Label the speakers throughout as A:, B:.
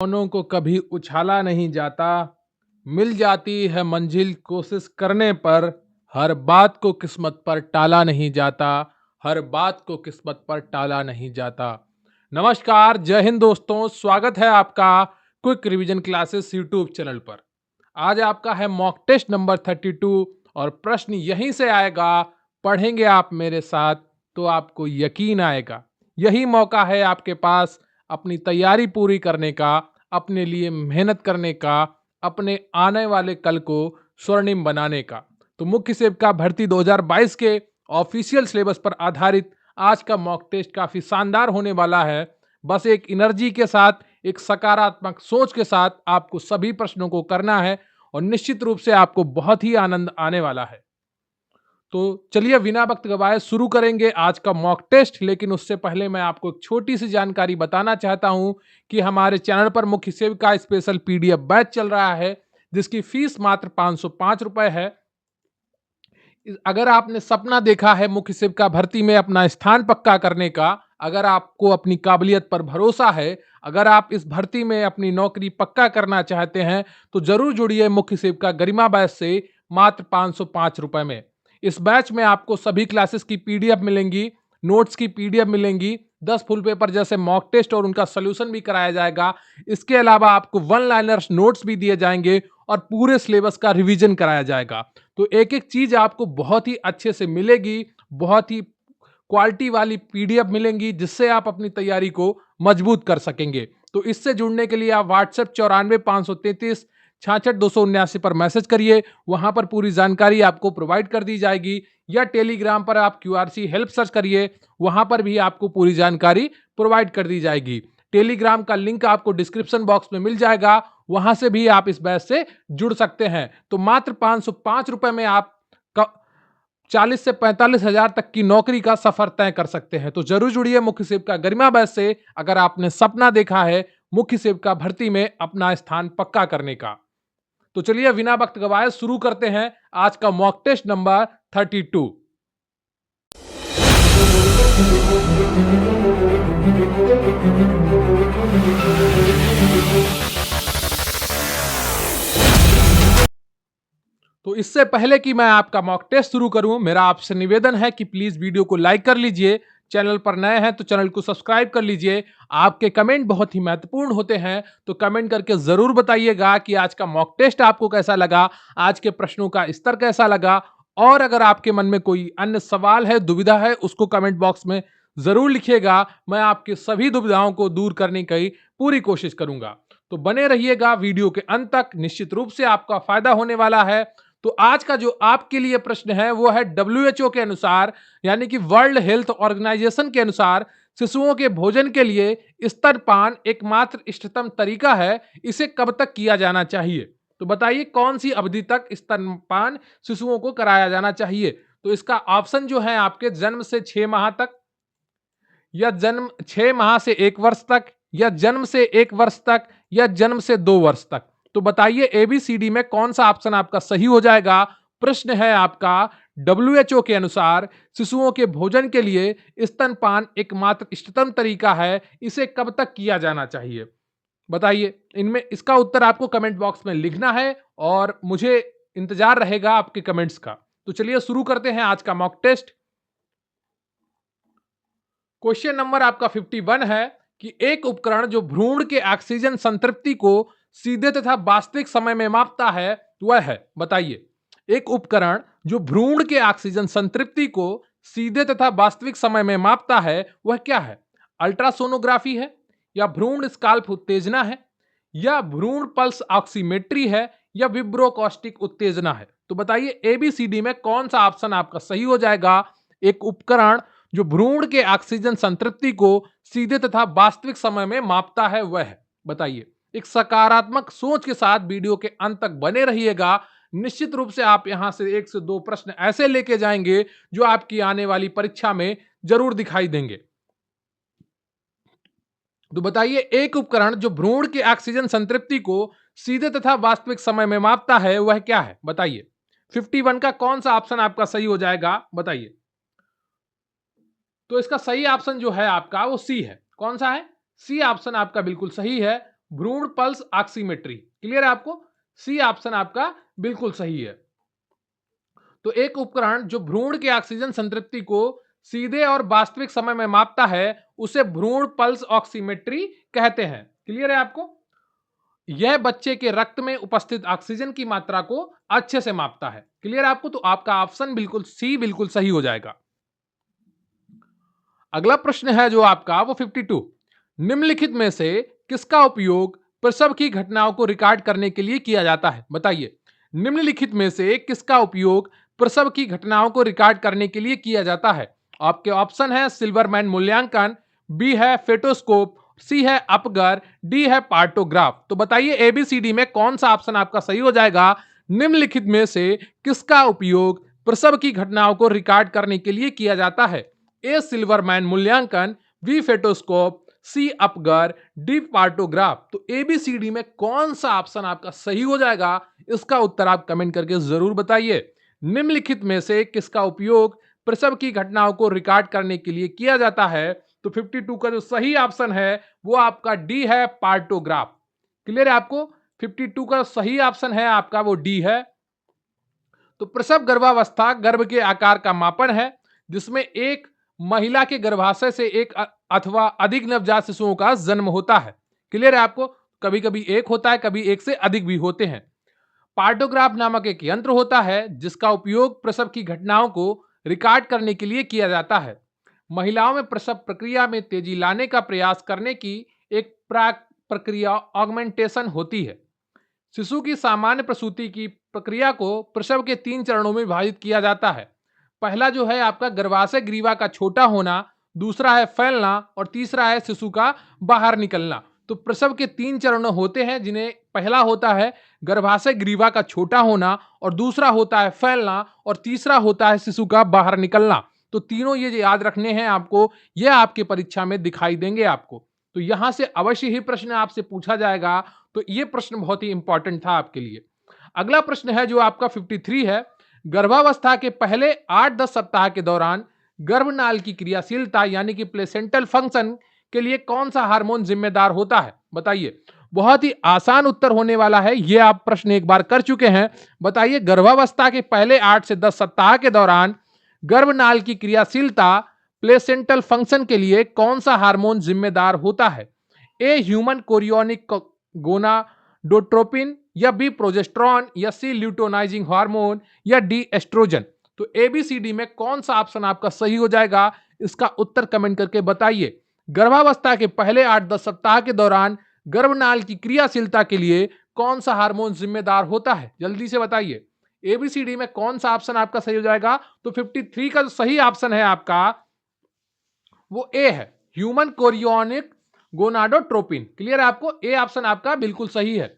A: दोनों को कभी उछाला नहीं जाता, मिल जाती है मंजिल कोशिश करने पर, हर बात को किस्मत पर टाला नहीं जाता, हर बात को किस्मत पर टाला नहीं जाता। नमस्कार, जय हिंद दोस्तों, स्वागत है आपका quick revision classes YouTube channel पर। आज आपका है मॉक टेस्ट नंबर 32 और प्रश्न यहीं से आएगा। पढ़ेंगे आप मेरे साथ तो आपको यकीन आएगा। यही मौका है आपके पास अपनी तैयारी पूरी करने का, अपने लिए मेहनत करने का, अपने आने वाले कल को स्वर्णिम बनाने का। तो मुख्य सेविका भर्ती 2022 के ऑफिशियल सिलेबस पर आधारित आज का मॉक टेस्ट काफी शानदार होने वाला है। बस एक एनर्जी के साथ, एक सकारात्मक सोच के साथ आपको सभी प्रश्नों को करना है और निश्चित रूप से आपको बहुत ही आनंद आने वाला है। तो चलिए बिना वक्त गवाए शुरू करेंगे आज का मॉक टेस्ट। लेकिन उससे पहले मैं आपको एक छोटी सी जानकारी बताना चाहता हूं कि हमारे चैनल पर मुख्य सेविका स्पेशल पीडीएफ बैच चल रहा है, जिसकी फीस मात्र 505 रुपए है। अगर आपने सपना देखा है मुख्य सेविका भर्ती में अपना स्थान पक्का करने का, अगर आपको अपनी काबिलियत पर भरोसा है, अगर आप इस भर्ती में अपनी नौकरी पक्का करना चाहते हैं, तो जरूर जुड़िए मुख्य सेविका गरिमा बैच से मात्र 505 रुपए में। इस बैच में आपको सभी क्लासेस की पीडीएफ मिलेंगी, नोट्स की पीडीएफ मिलेंगी, 10 फुल पेपर जैसे मॉक टेस्ट और उनका सोल्यूशन भी कराया जाएगा। इसके अलावा आपको वन लाइनर्स नोट्स भी दिए जाएंगे और पूरे सिलेबस का रिवीजन कराया जाएगा। तो एक एक चीज आपको बहुत ही अच्छे से मिलेगी, बहुत ही क्वालिटी वाली पीडीएफ मिलेंगी, जिससे आप अपनी तैयारी को मजबूत कर सकेंगे। तो इससे जुड़ने के लिए आप व्हाट्सएप 94 533 66 279 पर मैसेज करिए, वहां पर पूरी जानकारी आपको प्रोवाइड कर दी जाएगी। या टेलीग्राम पर आप क्यूआरसी हेल्प सर्च करिए, वहां पर भी आपको पूरी जानकारी प्रोवाइड कर दी जाएगी। टेलीग्राम का लिंक आपको डिस्क्रिप्शन बॉक्स में मिल जाएगा, वहां से भी आप इस बैच से जुड़ सकते हैं। तो मात्र 505 रुपए में आप 40 से 45 हजार तक की नौकरी का सफर तय कर सकते हैं। तो जरूर जुड़िए मुख्य सेविका गरिमा बैच से, अगर आपने सपना देखा है मुख्य सेविका भर्ती में अपना स्थान पक्का करने का। तो चलिए बिना वक्त गवाए शुरू करते हैं आज का मॉक टेस्ट नंबर 32। तो इससे पहले कि मैं आपका मॉक टेस्ट शुरू करूं, मेरा आपसे निवेदन है कि प्लीज वीडियो को लाइक कर लीजिए। चैनल पर नए हैं तो चैनल को सब्सक्राइब कर लीजिए। आपके कमेंट बहुत ही महत्वपूर्ण होते हैं, तो कमेंट करके जरूर बताइएगा कि आज का मॉक टेस्ट आपको कैसा लगा, आज के प्रश्नों का स्तर कैसा लगा। और अगर आपके मन में कोई अन्य सवाल है, दुविधा है, उसको कमेंट बॉक्स में जरूर लिखिएगा। मैं आपकी सभी दुविधाओं को दूर करने की पूरी कोशिश करूंगा। तो बने रहिएगा वीडियो के अंत तक, निश्चित रूप से आपका फायदा होने वाला है। तो आज का जो आपके लिए प्रश्न है वो है डब्ल्यूएचओ के अनुसार, यानी कि वर्ल्ड हेल्थ ऑर्गेनाइजेशन के अनुसार, शिशुओं के भोजन के लिए स्तनपान एकमात्र इष्टतम तरीका है, इसे कब तक किया जाना चाहिए? तो बताइए कौन सी अवधि तक स्तनपान शिशुओं को कराया जाना चाहिए? तो इसका ऑप्शन जो है आपके जन्म से 6 माह तक, या जन्म 6 माह से 1 वर्ष तक, या जन्म से 1 वर्ष तक, या जन्म से 2 वर्ष तक। तो बताइए एबीसीडी में कौन सा ऑप्शन आपका सही हो जाएगा? प्रश्न है आपका, डब्ल्यूएचओ के अनुसार शिशुओं के भोजन के लिए स्तनपान एकमात्र इष्टतम तरीका है, इसे कब तक किया जाना चाहिए? बताइए। इनमें इसका उत्तर आपको कमेंट बॉक्स में लिखना है और मुझे इंतजार रहेगा आपके कमेंट्स का। तो चलिए शुरू करते हैं आज का मॉक टेस्ट। क्वेश्चन नंबर आपका 51 है कि एक उपकरण जो भ्रूण के ऑक्सीजन संतृप्ति को सीधे तथा वास्तविक समय में मापता है वह है, बताइए। एक उपकरण जो भ्रूण के ऑक्सीजन संतृप्ति को सीधे तथा वास्तविक समय में मापता है वह क्या है? अल्ट्रासोनोग्राफी है, या भ्रूण स्काल्प उत्तेजना है, या भ्रूण पल्स ऑक्सीमेट्री है, या विब्रोकॉस्टिक उत्तेजना है? तो बताइए एबीसीडी में कौन सा ऑप्शन आपका सही हो जाएगा? एक उपकरण जो भ्रूण के ऑक्सीजन संतृप्ति को सीधे तथा वास्तविक समय में मापता है वह है, बताइए। एक सकारात्मक सोच के साथ वीडियो के अंत तक बने रहिएगा। निश्चित रूप से आप यहां से 1 से 2 प्रश्न ऐसे लेके जाएंगे जो आपकी आने वाली परीक्षा में जरूर दिखाई देंगे। तो बताइए एक उपकरण जो भ्रूण के ऑक्सीजन संतृप्ति को सीधे तथा वास्तविक समय में मापता है वह क्या है? बताइए। 51 का कौन सा ऑप्शन आपका सही हो जाएगा? बताइए। तो इसका सही ऑप्शन जो है आपका वो सी है। कौन सा है? सी ऑप्शन आपका बिल्कुल सही है। भ्रूण पल्स ऑक्सीमेट्री। क्लियर है आपको? सी ऑप्शन आपका बिल्कुल सही है। तो एक उपकरण जो भ्रूण की ऑक्सीजन संतृप्ति को सीधे और वास्तविक समय में मापता है, उसे भ्रूण पल्स ऑक्सीमेट्री कहते हैं। क्लियर है आपको? यह बच्चे के रक्त में उपस्थित ऑक्सीजन की मात्रा को अच्छे से मापता है। क्लियर है आपको? तो आपका ऑप्शन बिल्कुल सी बिल्कुल सही हो जाएगा। अगला प्रश्न है जो आपका वो 52। निम्नलिखित में से किसका उपयोग प्रसव की घटनाओं को रिकॉर्ड करने के लिए किया जाता है? बताइए। निम्नलिखित में से किसका उपयोग प्रसव की घटनाओं को रिकॉर्ड करने के लिए किया जाता है? आपके ऑप्शन है सिल्वरमैन मूल्यांकन, बी है फेटोस्कोप, सी है अपगर, डी है पार्टोग्राफ। तो बताइए एबीसीडी में कौन सा ऑप्शन आपका सही हो जाएगा? निम्नलिखित में से किसका उपयोग प्रसव की घटनाओं को रिकॉर्ड करने के लिए किया जाता है? ए सिल्वरमैन मूल्यांकन, बी फेटोस्कोप, सी अपगर, डी पार्टोग्राफ। तो एबीसीडी में कौन सा ऑप्शन आपका सही हो जाएगा? इसका उत्तर आप कमेंट करके जरूर बताइए। निम्नलिखित में से किसका उपयोग प्रसव की घटनाओं को रिकॉर्ड करने के लिए किया जाता है? तो 52 का जो सही ऑप्शन है वो आपका डी है, पार्टोग्राफ। क्लियर है आपको? 52 का सही ऑप्शन है आपका वो डी है। तो प्रसव गर्भावस्था गर्भ के आकार का मापन है जिसमें एक महिला के गर्भाशय से एक अथवा अधिक नवजात शिशुओं का जन्म होता है। क्लियर है आपको? कभी कभी एक होता है, कभी एक से अधिक भी होते हैं। पार्टोग्राफ नामक एक यंत्र होता है जिसका उपयोग प्रसव की घटनाओं को रिकॉर्ड करने के लिए किया जाता है। महिलाओं में प्रसव प्रक्रिया में तेजी लाने का प्रयास करने की एक प्राक प्रक्रिया ऑगमेंटेशन होती है। शिशु की सामान्य प्रसूति की प्रक्रिया को प्रसव के 3 चरणों में विभाजित किया जाता है। पहला जो है आपका गर्भाशय ग्रीवा का छोटा होना, दूसरा है फैलना और तीसरा है शिशु का बाहर निकलना। तो प्रसव के 3 चरण होते हैं जिन्हें पहला होता है गर्भाशय ग्रीवा का छोटा होना और दूसरा होता है फैलना और तीसरा होता है शिशु का बाहर निकलना। तो तीनों ये याद रखने हैं आपको, ये आपके परीक्षा में दिखाई देंगे आपको। तो यहां से अवश्य ही प्रश्न आपसे पूछा जाएगा। तो ये प्रश्न बहुत ही इंपॉर्टेंट था आपके लिए। अगला प्रश्न है जो आपका 53 है। गर्भावस्था के पहले 8-10 सप्ताह के दौरान गर्भनाल की क्रियाशीलता यानी कि प्लेसेंटल फंक्शन के लिए कौन सा हार्मोन जिम्मेदार होता है? बताइए। बहुत ही आसान उत्तर होने वाला है, ये आप प्रश्न एक बार कर चुके हैं। बताइए गर्भावस्था के पहले 8 से 10 सप्ताह के दौरान गर्भनाल की क्रियाशीलता प्लेसेंटल फंक्शन के लिए कौन सा हार्मोन जिम्मेदार होता है? ए ह्यूमन कोरियोनिक गोनाडोट्रोपिन, या बी प्रोजेस्टेरॉन, या सी ल्यूटोनाइजिंग हार्मोन, या डी एस्ट्रोजन। तो एबीसीडी में कौन सा ऑप्शन आपका सही हो जाएगा? इसका उत्तर कमेंट करके बताइए। गर्भावस्था के पहले 8-10 सप्ताह के दौरान गर्भनाल की क्रियाशीलता के लिए कौन सा हार्मोन जिम्मेदार होता है? जल्दी से बताइए। एबीसीडी में कौन सा ऑप्शन आपका सही हो जाएगा? तो 53 का जो सही ऑप्शन है आपका वो ए है, ह्यूमन कोरियोनिक गोनाडोट्रोपिन। क्लियर है आपको? ए ऑप्शन आपका बिल्कुल सही है।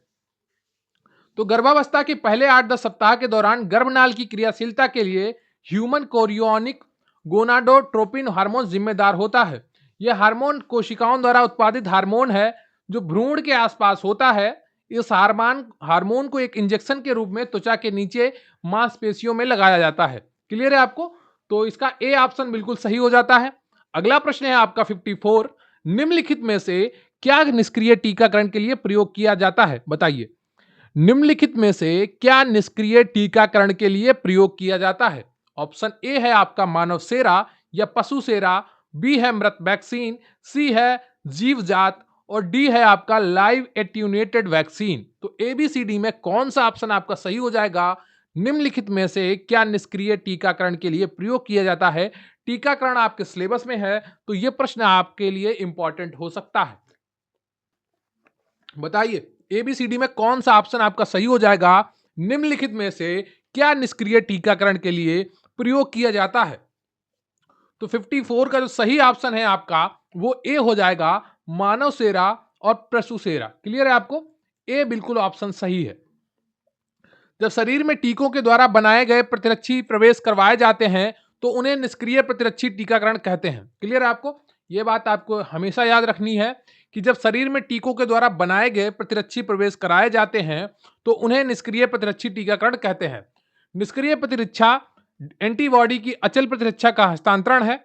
A: तो गर्भावस्था के पहले 8-10 सप्ताह के दौरान गर्भनाल की क्रियाशीलता के लिए ह्यूमन कोरियोनिक गोनाडोट्रोपिन हार्मोन जिम्मेदार होता है। यह हार्मोन कोशिकाओं द्वारा उत्पादित हार्मोन है जो भ्रूण के आसपास होता है। इस हार्मोन को एक इंजेक्शन के रूप में त्वचा के नीचे मांसपेशियों में लगाया जाता है। क्लियर है आपको? तो इसका ए ऑप्शन बिल्कुल सही हो जाता है। अगला प्रश्न है आपका 54। निम्नलिखित में से क्या निष्क्रिय टीकाकरण के लिए प्रयोग किया जाता है? बताइए। निम्नलिखित में से क्या निष्क्रिय टीकाकरण के लिए प्रयोग किया जाता है? ऑप्शन ए है आपका मानव सेरा या पशु सेरा, बी है मृत वैक्सीन, सी है जीवजात और डी है आपका लाइव एट्यूनेटेड वैक्सीन। तो एबीसीडी में कौन सा ऑप्शन आपका सही हो जाएगा? निम्नलिखित में से क्या निष्क्रिय टीकाकरण के लिए प्रयोग किया जाता है? टीकाकरण आपके सिलेबस में है तो यह प्रश्न आपके लिए इंपॉर्टेंट हो सकता है। बताइए एबीसीडी में कौन सा ऑप्शन आपका सही हो जाएगा? निम्नलिखित में से क्या निष्क्रिय टीकाकरण के लिए प्रयोग किया जाता है? तो 54 का जो सही ऑप्शन है आपका वो ए हो जाएगा, मानव सेरा और पशु सेरा। क्लियर है आपको? ए बिल्कुल ऑप्शन सही है। जब शरीर में टीकों के द्वारा बनाए गए प्रतिरक्षी प्रवेश करवाए जाते हैं तो उन्हें निष्क्रिय प्रतिरक्षी टीकाकरण कहते हैं। क्लियर है आपको? यह बात आपको हमेशा याद रखनी है कि जब शरीर में टीकों के द्वारा बनाए गए प्रतिरक्षी प्रवेश कराए जाते हैं तो उन्हें निष्क्रिय प्रतिरक्षी टीकाकरण कहते हैं। निष्क्रिय प्रतिरक्षा एंटीबॉडी की अचल प्रतिरक्षा का हस्तांतरण है।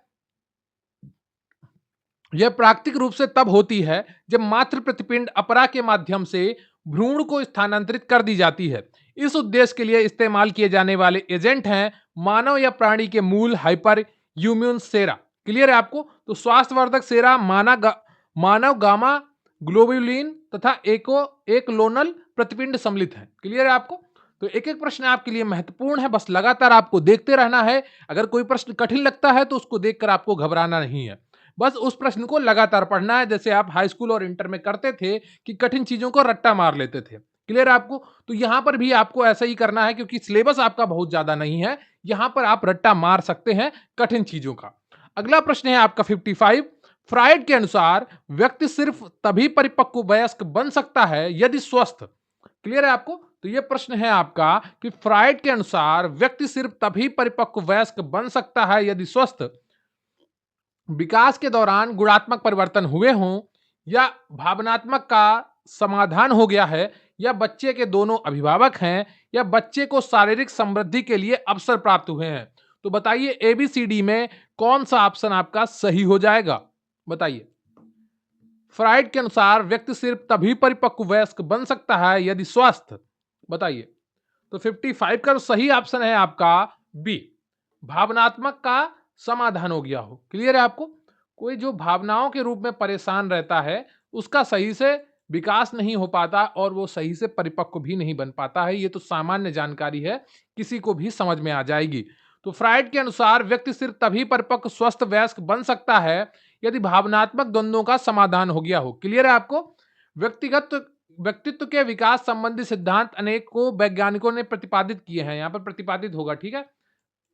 A: यह प्राकृतिक रूप से तब होती है जब मातृ प्रतिपिंड अपरा के माध्यम से भ्रूण को स्थानांतरित कर दी जाती है। इस उद्देश्य के लिए इस्तेमाल किए जाने वाले एजेंट हैं मानव या प्राणी के मूल हाइपर ह्यूमन सेरा। क्लियर है आपको? तो स्वास्थ्यवर्धक सेरा मानव गामा ग्लोब्यूलिन तथा एक लोनल प्रतिपिंड सम्मिलित है। क्लियर है आपको? तो एक एक प्रश्न आपके लिए महत्वपूर्ण है, बस लगातार आपको देखते रहना है। अगर कोई प्रश्न कठिन लगता है तो उसको देखकर आपको घबराना नहीं है, बस उस प्रश्न को लगातार पढ़ना है, जैसे आप हाई स्कूल और इंटर में करते थे कि कठिन चीजों को रट्टा मार लेते थे। क्लियर है आपको? तो यहां पर भी आपको ऐसा ही करना है, क्योंकि सिलेबस आपका बहुत ज्यादा नहीं है। यहां पर आप रट्टा मार सकते हैं कठिन चीजों का। अगला प्रश्न है आपका 55। फ्राइड के अनुसार व्यक्ति सिर्फ तभी परिपक्व वयस्क बन सकता है यदि स्वस्थ। क्लियर है आपको? तो यह प्रश्न है आपका कि फ्राइड के अनुसार व्यक्ति सिर्फ तभी परिपक्व वयस्क बन सकता है यदि स्वस्थ विकास के दौरान गुणात्मक परिवर्तन हुए हों, या भावनात्मक का समाधान हो गया है, या बच्चे के दोनों अभिभावक हैं, या बच्चे को शारीरिक समृद्धि के लिए अवसर प्राप्त हुए हैं। तो बताइए एबीसीडी में कौन सा ऑप्शन आपका सही हो जाएगा? बताइए। फ्राइड के अनुसार व्यक्ति सिर्फ तभी परिपक्व वयस्क बन सकता है यदि स्वस्थ। बताइए। तो 55 का सही ऑप्शन है आपका बी, भावनात्मक का समाधान हो गया हो। क्लियर है आपको? कोई जो भावनाओं के रूप में परेशान रहता है उसका सही से विकास नहीं हो पाता और वो सही से परिपक्व भी नहीं बन पाता है। ये तो सामान्य जानकारी है, किसी को भी समझ में आ जाएगी। तो फ्राइड के अनुसार व्यक्ति सिर्फ तभी परिपक्व स्वस्थ वयस्क बन सकता है यदि भावनात्मक द्वंद्वों का समाधान हो गया हो। क्लियर है आपको? व्यक्तिगत व्यक्तित्व के विकास संबंधी सिद्धांत अनेकों वैज्ञानिकों ने प्रतिपादित किए हैं। यहां पर प्रतिपादित होगा, ठीक है,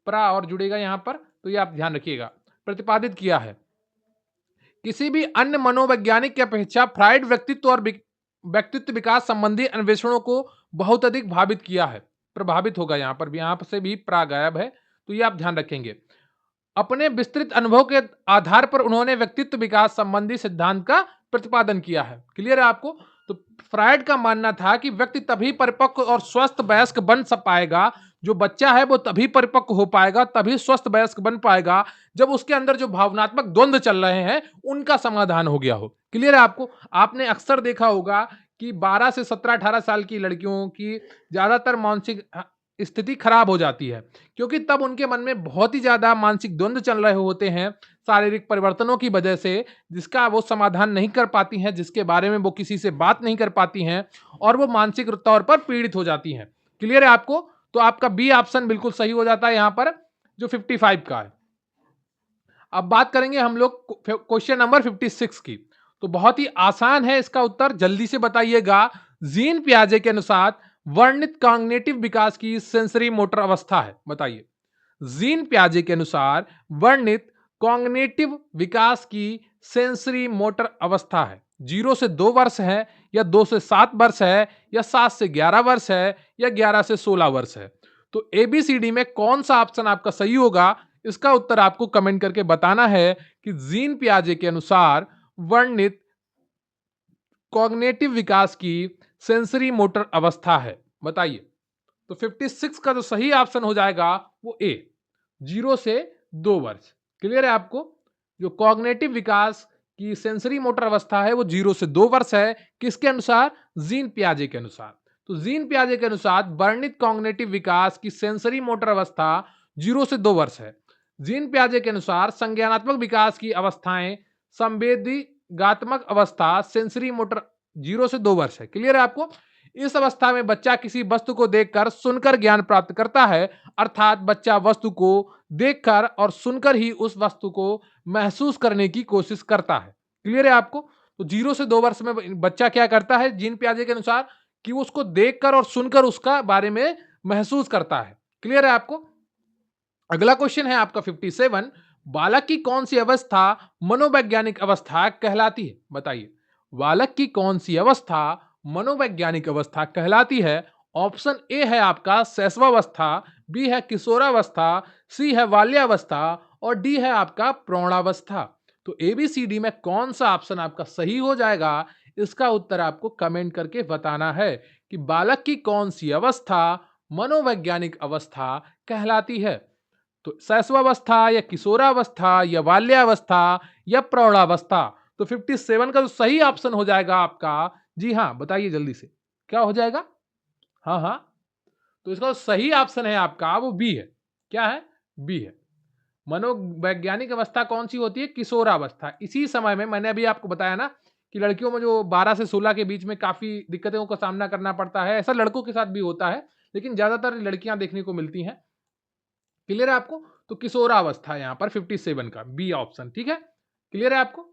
A: प्रा और जुड़ेगा यहां पर, तो ये आप ध्यान रखिएगा, प्रतिपादित किया है। किसी भी अन्य मनोवैज्ञानिक की अपेक्षा फ्राइड व्यक्तित्व और व्यक्तित्व विकास संबंधी अन्वेषणों को बहुत अधिक भावित किया है। प्रभावित होगा, यहां पर भी, यहां पर से भी प्रा गायब है, तो ये आप ध्यान रखेंगे। अपने विस्तृत अनुभव के आधार पर उन्होंने व्यक्तित्व विकास संबंधी सिद्धांत का प्रतिपादन किया है। क्लियर है आपको? तो फ्रायड का मानना था कि व्यक्ति तभी परिपक्व और स्वस्थ वयस्क बन पाएगा, जो बच्चा है वो तभी परिपक्व हो पाएगा, तभी स्वस्थ वयस्क बन पाएगा, जब उसके अंदर जो भावनात्मक द्वंद्व चल रहे हैं उनका समाधान हो गया हो। क्लियर है आपको? आपने अक्सर देखा होगा कि 12 से 17-18 साल की लड़कियों की ज्यादातर मानसिक स्थिति खराब हो जाती है, क्योंकि तब उनके मन में बहुत ही ज्यादा मानसिक द्वंद्व चल रहे होते हैं शारीरिक परिवर्तनों की वजह से, जिसका वो समाधान नहीं कर पाती हैं, जिसके बारे में वो किसी से बात नहीं कर पाती हैं, और वो मानसिक तौर पर पीड़ित हो जाती हैं। क्लियर है आपको? तो आपका बी ऑप्शन बिल्कुल सही हो जाता है यहां पर, जो 55 का है। अब बात करेंगे हम लोग क्वेश्चन नंबर 56 की। तो बहुत ही आसान है इसका उत्तर, जल्दी से बताइएगा। जीन पियाजे के अनुसार वर्णित कॉग्निटिव विकास की सेंसरी मोटर अवस्था है। बताइए। जीन पियाजे के अनुसार वर्णित कॉग्निटिव विकास की सेंसरी मोटर अवस्था है। 0 से 2 वर्ष है, या 2 से 7 वर्ष है, या 7 से 11 वर्ष है, या 11 से 16 वर्ष है। तो एबीसीडी में कौन सा ऑप्शन आपका सही होगा, इसका उत्तर आपको कमेंट करके बताना है कि जीन पियाजे के अनुसार वर्णित कॉग्निटिव विकास की सेंसरी मोटर अवस्था है। बताइए। तो 56 का जो सही ऑप्शन हो जाएगा वो ए, 0 से 2 वर्ष। क्लियर है आपको? जो कॉग्निटिव विकास की सेंसरी मोटर अवस्था है वो 0 से 2 वर्ष है। किसके अनुसार? जीन पियाजे के अनुसार। तो जीन पियाजे के अनुसार वर्णित कॉग्निटिव विकास की सेंसरी मोटर अवस्था 0 से 2 वर्ष है। जीन पियाजे के अनुसार संज्ञानात्मक विकास की अवस्थाएं संवेदीगात्मक अवस्था सेंसरी मोटर 0 से 2 वर्ष है। क्लियर है आपको? इस अवस्था में बच्चा किसी वस्तु को देखकर सुनकर ज्ञान प्राप्त करता है, अर्थात बच्चा वस्तु को देखकर और सुनकर ही उस वस्तु को महसूस करने की कोशिश करता है। क्लियर है आपको? तो 0 से 2 वर्ष में बच्चा क्या करता है जीन पियाजे के अनुसार, कि उसको देखकर और सुनकर उसका बारे में महसूस करता है। क्लियर है आपको? अगला क्वेश्चन है आपका 57। बालक की कौन सी अवस्था मनोवैज्ञानिक अवस्था कहलाती है? बताइए। बालक की कौन सी अवस्था मनोवैज्ञानिक अवस्था कहलाती है? ऑप्शन ए है आपका शैशवावस्था, बी है किशोरावस्था, सी है बाल्यावस्था, और डी है आपका प्रौढ़ावस्था। तो एबीसीडी में कौन सा ऑप्शन आपका सही हो जाएगा, इसका उत्तर आपको कमेंट करके बताना है कि बालक की कौन सी अवस्था मनोवैज्ञानिक अवस्था कहलाती है। तो शैशवावस्था या किशोरावस्था या बाल्यावस्था या प्रौढ़ावस्था। तो 57 का जो सही ऑप्शन हो जाएगा आपका, जी हाँ, बताइए जल्दी से, क्या हो जाएगा? हाँ, हाँ। तो इसका जो सही ऑप्शन है आपका वो बी है। क्या है? बी है। मनोवैज्ञानिक अवस्था कौन-सी होती है? किशोरावस्था। इसी समय में मैंने अभी आपको बताया ना कि लड़कियों में जो 12 से 16 के बीच में काफ़ी दिक्कतों का सामना करना पड़ता है। ऐसा लड़कों के साथ भी होता है, लेकिन ज़्यादातर लड़कियाँ देखने को मिलती हैं। क्लियर है आपको? तो किशोरावस्था यहाँ पर 57 का बी ऑप्शन, ठीक है? क्लियर है आपको?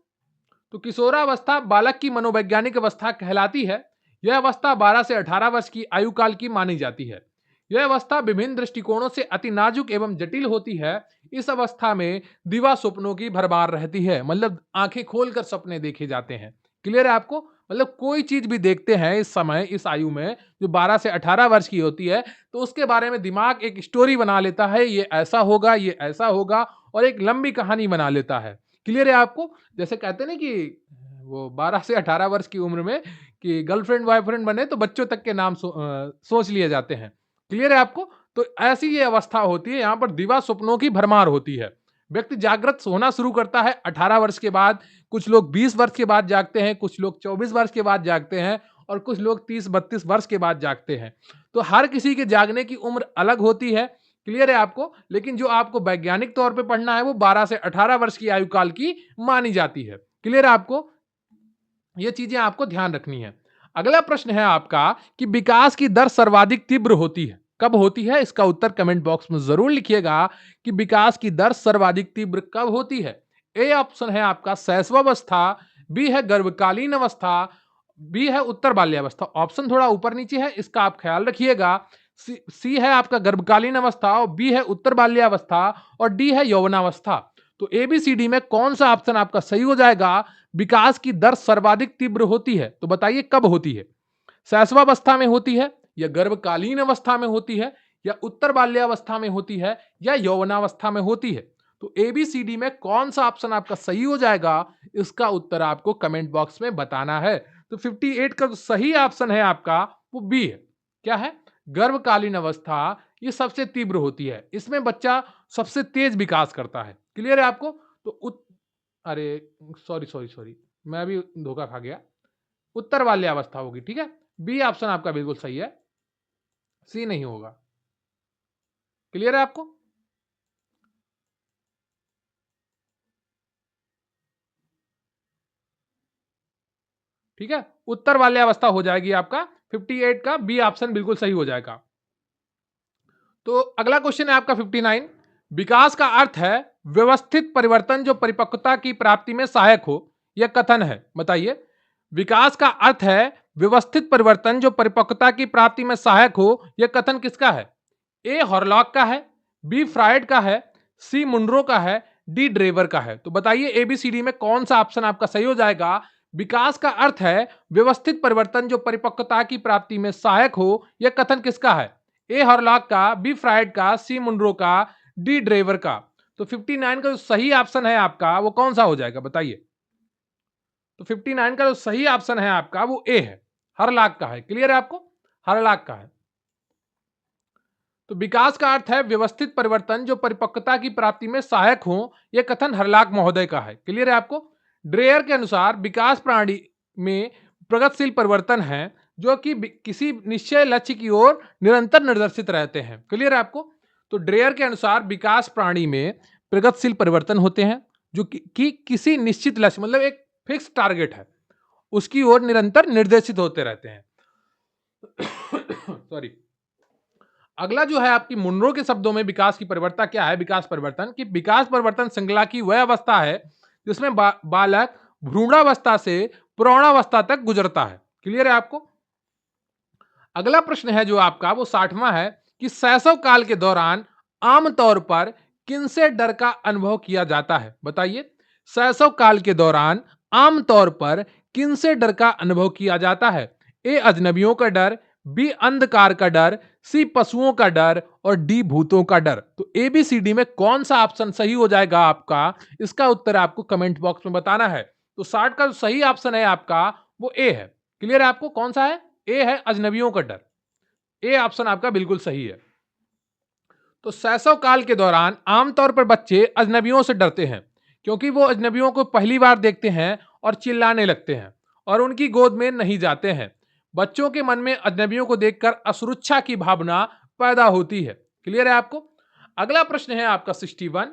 A: तो किशोरावस्था बालक की मनोवैज्ञानिक अवस्था कहलाती है। यह अवस्था 12 से 18 वर्ष की आयु काल की मानी जाती है। यह अवस्था विभिन्न दृष्टिकोणों से अति नाजुक एवं जटिल होती है। इस अवस्था में दिवा स्वप्नों की भरमार रहती है, मतलब आंखें खोलकर सपने देखे जाते हैं। क्लियर है आपको? मतलब कोई चीज भी देखते हैं इस समय, इस आयु में, जो 12 से 18 वर्ष की होती है, तो उसके बारे में दिमाग एक स्टोरी बना लेता है, ये ऐसा होगा, ये ऐसा होगा, और एक लंबी कहानी बना लेता है। क्लियर है आपको? जैसे कहते हैं ना कि वो 12 से 18 वर्ष की उम्र में कि गर्लफ्रेंड बॉयफ्रेंड बने तो बच्चों तक के नाम सोच लिए जाते हैं। क्लियर है आपको? तो ऐसी ये अवस्था होती है, यहाँ पर दिवा स्वप्नों की भरमार होती है। व्यक्ति जागृत सोना शुरू करता है 18 वर्ष के बाद, कुछ लोग 20 वर्ष के बाद जागते हैं, कुछ लोग 24 वर्ष के बाद जागते हैं, और कुछ लोग 30-32 वर्ष के बाद जागते हैं। तो हर किसी के जागने की उम्र अलग होती है। क्लियर है आपको? लेकिन जो आपको वैज्ञानिक तौर पे पढ़ना है वो 12 से 18 वर्ष की आयु काल की मानी जाती है। क्लियर है आपको? ये चीजें आपको ध्यान रखनी है। अगला प्रश्न है आपका कि विकास की दर सर्वाधिक तीव्र होती है, कब होती है? इसका उत्तर कमेंट बॉक्स में जरूर लिखिएगा कि विकास की दर सर्वाधिक तीव्र कब होती है। ए ऑप्शन है आपका शैशवावस्था, बी है गर्भकालीन अवस्था, बी है उत्तर बाल्यावस्था। ऑप्शन थोड़ा ऊपर नीचे है, इसका आप ख्याल रखिएगा। सी है आपका गर्भकालीन अवस्था, और बी है उत्तर बाल्यावस्था, और डी है यौवनावस्था। तो एबीसीडी में कौन सा ऑप्शन आपका सही हो जाएगा? विकास की दर सर्वाधिक तीव्र होती है, तो बताइए कब होती है? शैशवावस्था में होती है, या गर्भकालीन अवस्था में होती है, या उत्तर बाल्यावस्था में होती है, या यौवनावस्था में होती है? तो एबीसीडी में कौन सा ऑप्शन आपका सही हो जाएगा, इसका उत्तर आपको कमेंट बॉक्स में बताना है। तो 58 का जो सही ऑप्शन है आपका वो बी है। क्या है? गर्भकालीन अवस्था ये सबसे तीव्र होती है, इसमें बच्चा सबसे तेज विकास करता है। क्लियर है आपको? तो अरे, सॉरी सॉरी सॉरी, मैं भी धोखा खा गया। उत्तर बाल्यावस्था होगी, ठीक है? बी ऑप्शन आपका बिल्कुल सही है, सी नहीं होगा। क्लियर है आपको? ठीक है, उत्तर बाल्यावस्था हो जाएगी आपका 58 का बी ऑप्शन बिल्कुल सही हो जाएगा। तो अगला क्वेश्चन है आपका 59। विकास का अर्थ है व्यवस्थित परिवर्तन जो परिपक्वता की प्राप्ति में सहायक हो, यह कथन है। बताइए, विकास का अर्थ है व्यवस्थित परिवर्तन जो परिपक्वता की प्राप्ति में सहायक हो, यह कथन किसका है? ए हॉरलॉक का है, बी फ्रायड का है, सी मुनरो का है, डी ड्रेवर का है। तो बताइए एबीसीडी में कौन सा ऑप्शन आपका सही हो जाएगा? विकास का अर्थ है व्यवस्थित परिवर्तन जो परिपक्वता की प्राप्ति में सहायक हो, यह कथन किसका है? ए हॉरलॉक का, बी फ्रायड का, सी मुनरो का, डी ड्रेवर का। तो 59 का जो सही ऑप्शन है आपका वो कौन सा हो जाएगा? बताइए। तो 59 का जो सही ऑप्शन है आपका वो ए है, हरलाक का है। क्लियर है आपको? हरलाक का है। तो विकास का अर्थ है व्यवस्थित परिवर्तन जो परिपक्वता की प्राप्ति में सहायक हो, यह कथन हरलाक महोदय का है। क्लियर है आपको? ड्रेयर के अनुसार विकास प्रणाली में प्रगतिशील परिवर्तन है जो कि किसी निश्चय लक्ष्य की ओर निरंतर निर्देशित रहते हैं। क्लियर है आपको? तो ड्रेयर के अनुसार विकास प्रणाली में प्रगतिशील परिवर्तन होते हैं जो कि किसी निश्चित लक्ष्य, मतलब एक फिक्स टारगेट है, उसकी ओर निरंतर निर्देशित होते रहते हैं। सॉरी। अगला जो है आपकी मुनरो के शब्दों में विकास की परिवर्तन क्या है? विकास परिवर्तन कि विकास परिवर्तन श्रृंखला की वह अवस्था है जिसमें बालक भ्रूणावस्था से प्रौढ़ावस्था तक गुजरता है। क्लियर है आपको? अगला प्रश्न है जो आपका वो 60वां है कि शैशव काल के दौरान आमतौर पर किनसे डर का अनुभव किया जाता है? बताइए, शैशव काल के दौरान आमतौर पर किनसे डर का अनुभव किया जाता है? ए अजनबियों का डर, बी अंधकार का डर, सी पशुओं का डर, और डी भूतों का डर। तो एबीसीडी में कौन सा ऑप्शन सही हो जाएगा आपका? इसका उत्तर आपको कमेंट बॉक्स में बताना है। तो 60 का जो सही ऑप्शन है आपका वो ए है। क्लियर है आपको? कौन सा है? ए है अजनबियों का डर। ए ऑप्शन आपका बिल्कुल सही है। तो शैशव काल के दौरान आमतौर पर बच्चे अजनबियों से डरते हैं, क्योंकि वो अजनबियों को पहली बार देखते हैं और चिल्लाने लगते हैं और उनकी गोद में नहीं जाते हैं। बच्चों के मन में अजनबियों को देखकर असुरक्षा की भावना पैदा होती है। क्लियर है आपको? अगला प्रश्न है आपका 61।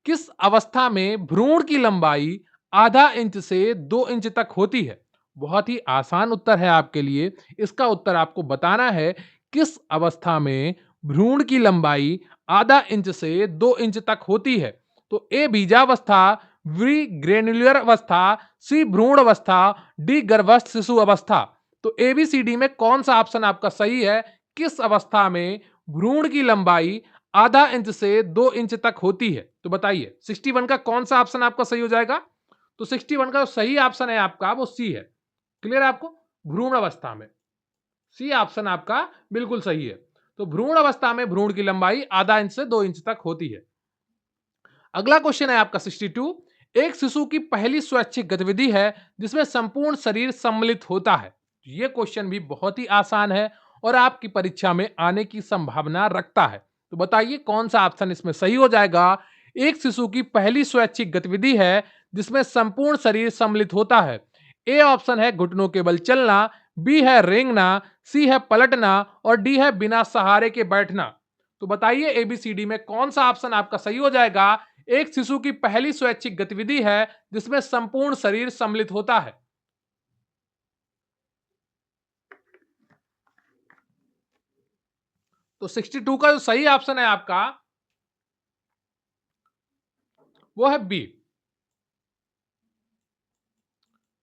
A: किस अवस्था में भ्रूण की लंबाई आधा इंच से 2 इंच तक होती है? बहुत ही आसान उत्तर है आपके लिए। इसका उत्तर आपको बताना है, किस अवस्था में भ्रूण की लंबाई आधा इंच से 2 इंच तक होती है। तो ए बीजावस्था, बी ग्रेन्युलर अवस्था, सी भ्रूण अवस्था, डी गर्भस्थ शिशु अवस्था। तो एबीसीडी में कौन सा ऑप्शन आपका सही है? किस अवस्था में भ्रूण की लंबाई आधा इंच से 2 इंच तक होती है? तो बताइए 61 का कौन सा ऑप्शन आपका सही हो जाएगा? तो 61 का जो सही ऑप्शन है आपका वो सी है। क्लियर है आपको? भ्रूण अवस्था में सी ऑप्शन आपका बिल्कुल सही है। तो भ्रूण अवस्था में भ्रूण की लंबाई आधा इंच से 2 इंच तक होती है। अगला क्वेश्चन है आपका 62। एक शिशु की पहली स्वैच्छिक गतिविधि है जिसमें संपूर्ण शरीर सम्मिलित होता है। ये क्वेश्चन भी बहुत ही आसान है और आपकी परीक्षा में आने की संभावना रखता है। तो बताइए कौन सा ऑप्शन इसमें सही हो जाएगा? एक शिशु की पहली स्वैच्छिक गतिविधि है जिसमें संपूर्ण शरीर सम्मिलित होता है। ए ऑप्शन है घुटनों के बल चलना, बी है रेंगना, सी है पलटना और डी है बिना सहारे के बैठना। तो बताइए एबीसीडी में कौन सा ऑप्शन आपका सही हो जाएगा? एक शिशु की पहली स्वैच्छिक गतिविधि है जिसमें संपूर्ण शरीर सम्मिलित होता है। तो 62 का जो सही ऑप्शन है आपका वो है बी।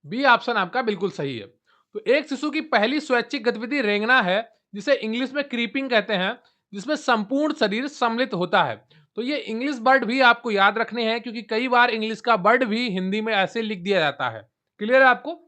A: बी ऑप्शन आपका बिल्कुल सही है। तो एक शिशु की पहली स्वैच्छिक गतिविधि रेंगना है, जिसे इंग्लिश में क्रीपिंग कहते हैं, जिसमें संपूर्ण शरीर सम्मिलित होता है। तो ये इंग्लिश वर्ड भी आपको याद रखने हैं, क्योंकि कई बार इंग्लिश का वर्ड भी हिंदी में ऐसे लिख दिया जाता है। क्लियर है आपको?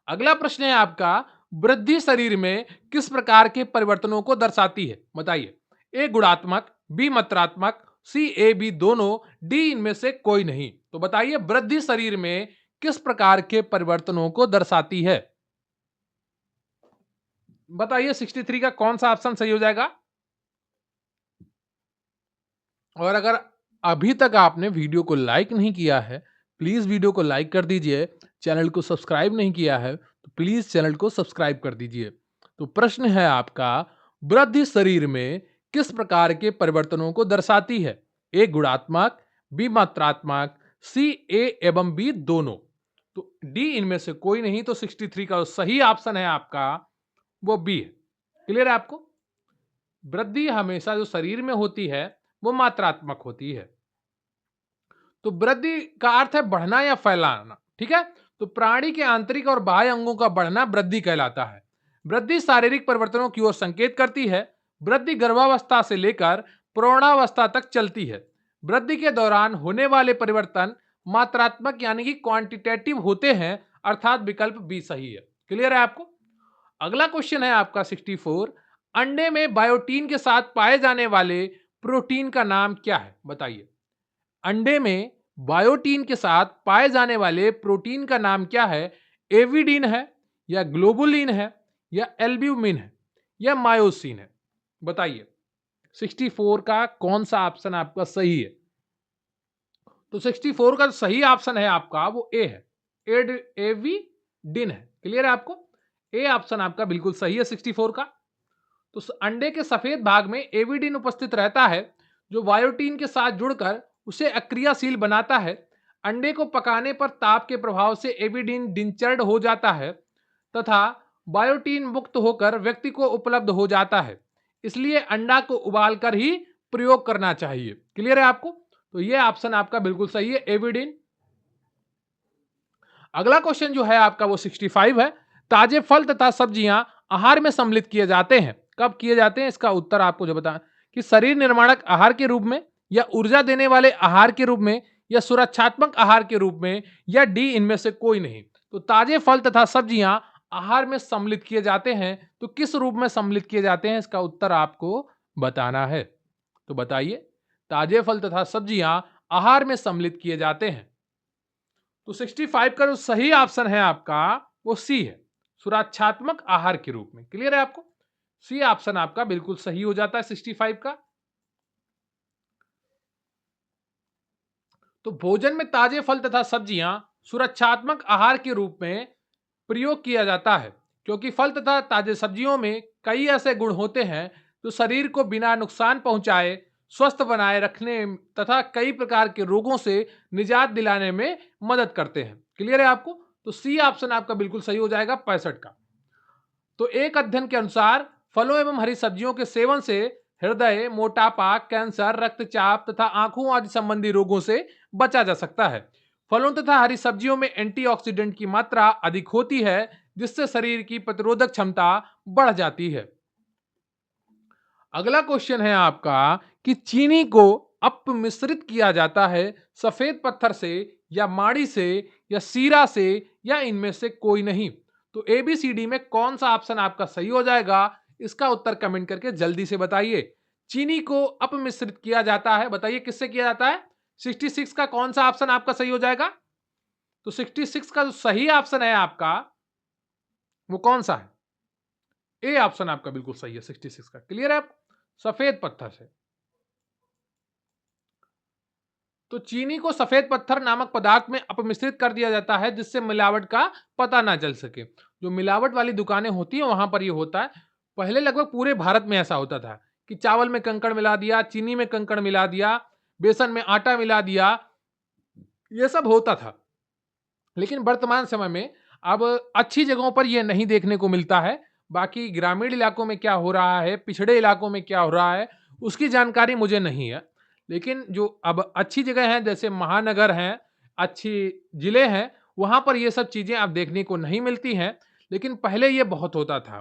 A: अगला प्रश्न है आपका, वृद्धि शरीर में किस प्रकार के परिवर्तनों को दर्शाती है? बताइए। ए गुणात्मक, बी मात्रात्मक, सी ए बी दोनों, डी इनमें से कोई नहीं। तो बताइए वृद्धि शरीर में किस प्रकार के परिवर्तनों को दर्शाती है? बताइए 63 का कौन सा ऑप्शन सही हो जाएगा? और अगर अभी तक आपने वीडियो को लाइक नहीं किया है, प्लीज वीडियो को लाइक कर दीजिए। चैनल को सब्सक्राइब नहीं किया है तो प्लीज चैनल को सब्सक्राइब कर दीजिए। तो प्रश्न है आपका, वृद्धि शरीर में किस प्रकार के परिवर्तनों को दर्शाती है? ए गुणात्मक, बी मात्रात्मक, सी ए एवं बी दोनों। तो डी इनमें से कोई नहीं। तो 63 का जो सही ऑप्शन है आपका वो बी है। क्लियर है आपको? वृद्धि हमेशा जो शरीर में होती है वो मात्रात्मक होती है। तो वृद्धि का अर्थ है बढ़ना या फैलाना। ठीक है? तो प्राणी के आंतरिक और बाह्य अंगों का बढ़ना वृद्धि कहलाता है। वृद्धि शारीरिक परिवर्तनों की ओर संकेत करती है। वृद्धि गर्भावस्था से लेकर प्रौढ़ावस्था तक चलती है। वृद्धि के दौरान होने वाले परिवर्तन मात्रात्मक यानी कि क्वांटिटेटिव होते हैं, अर्थात विकल्प बी सही है। क्लियर है आपको? अगला क्वेश्चन है आपका 64। अंडे में बायोटीन के साथ पाए जाने वाले प्रोटीन का नाम क्या है? बताइए। अंडे में बायोटीन के साथ पाए जाने वाले प्रोटीन का नाम क्या है? एविडीन है, या ग्लोबुलिन है, या एल्ब्यूमिन है, या मायोसिन है? बताइए 64 का कौन सा ऑप्शन आपका सही है? तो 64 का सही ऑप्शन है आपका वो ए है, एड एविडिन है। क्लियर है आपको? ए ऑप्शन आपका बिल्कुल सही है 64 का। तो अंडे के सफेद भाग में एविडिन उपस्थित रहता है, जो बायोटीन के साथ जुड़कर उसे अक्रियाशील बनाता है। अंडे को पकाने पर ताप के प्रभाव से एविडिन डिंचर्ड हो जाता है तथा बायोटीन मुक्त होकर व्यक्ति को उपलब्ध हो जाता है। इसलिए अंडा को उबालकर ही प्रयोग करना चाहिए। क्लियर है आपको? तो यह ऑप्शन आपका बिल्कुल सही है, एविडिन। अगला क्वेश्चन जो है आपका वो 65 है। ताजे फल तथा सब्जियां आहार में सम्मिलित किए जाते हैं। कब किए जाते हैं? इसका उत्तर आपको जो बताएं कि शरीर निर्माणक आहार के रूप में, या ऊर्जा देने वाले आहार के रूप में, या सुरक्षात्मक आहार के रूप में, या डी इनमें से कोई नहीं। तो ताजे फल तथा सब्जियां आहार में सम्मिलित किए जाते हैं, तो किस रूप में सम्मिलित किए जाते हैं? इसका उत्तर आपको बताना है। तो बताइए ताजे फल तथा सब्जियां आहार में सम्मिलित किए जाते हैं। तो 65 का जो सही ऑप्शन है आपका वो सी है, सुरक्षात्मक आहार के रूप में। क्लियर है आपको? सी ऑप्शन आपका बिल्कुल सही हो जाता है 65 का। तो भोजन में ताजे फल तथा सब्जियां सुरक्षात्मक आहार के रूप में प्रयोग किया जाता है, क्योंकि फल तथा ताजे सब्जियों में कई ऐसे गुण होते हैं जो शरीर को बिना नुकसान पहुंचाए स्वस्थ बनाए रखने तथा कई प्रकार के रोगों से निजात दिलाने में मदद करते हैं। क्लियर है आपको? तो सी ऑप्शन आपका बिल्कुल सही हो जाएगा 65 का। तो एक अध्ययन के अनुसार फलों एवं हरी सब्जियों के सेवन से हृदय, मोटापा, कैंसर, रक्तचाप तथा आंखों आदि संबंधी रोगों से बचा जा सकता है। फलों तथा हरी सब्जियों में एंटीऑक्सीडेंट की मात्रा अधिक होती है, जिससे शरीर की प्रतिरोधक क्षमता बढ़ जाती है। अगला क्वेश्चन है आपका कि चीनी को अपमिश्रित किया जाता है सफेद पत्थर से या माड़ी से या सीरा से या इनमें से कोई नहीं। तो एबीसीडी में कौन सा ऑप्शन आपका सही हो जाएगा, इसका उत्तर कमेंट करके जल्दी से बताइए। चीनी को अपमिश्रित किया जाता है, बताइए किससे किया जाता है। 66 का कौन सा ऑप्शन आपका सही हो जाएगा। तो 66 का जो सही ऑप्शन है आपका वो कौन सा है। ए ऑप्शन आपका बिल्कुल सही है 66 का। क्लियर है आप? सफेद पत्थर से। तो चीनी को सफेद पत्थर नामक पदार्थ में अपमिश्रित कर दिया जाता है, जिससे मिलावट का पता ना चल सके। जो मिलावट वाली दुकानें होती हैं वहां पर ये होता है। पहले लगभग पूरे भारत में ऐसा होता था कि चावल में कंकड़ मिला दिया, चीनी में कंकड़ मिला दिया, बेसन में आटा मिला दिया, ये सब होता था। लेकिन वर्तमान समय में अब अच्छी जगहों पर यह नहीं देखने को मिलता है। बाकी ग्रामीण इलाकों में क्या हो रहा है, पिछड़े इलाकों में क्या हो रहा है, उसकी जानकारी मुझे नहीं है। लेकिन जो अब अच्छी जगह हैं, जैसे महानगर हैं, अच्छी जिले हैं, वहाँ पर ये सब चीज़ें अब देखने को नहीं मिलती हैं। लेकिन पहले ये बहुत होता था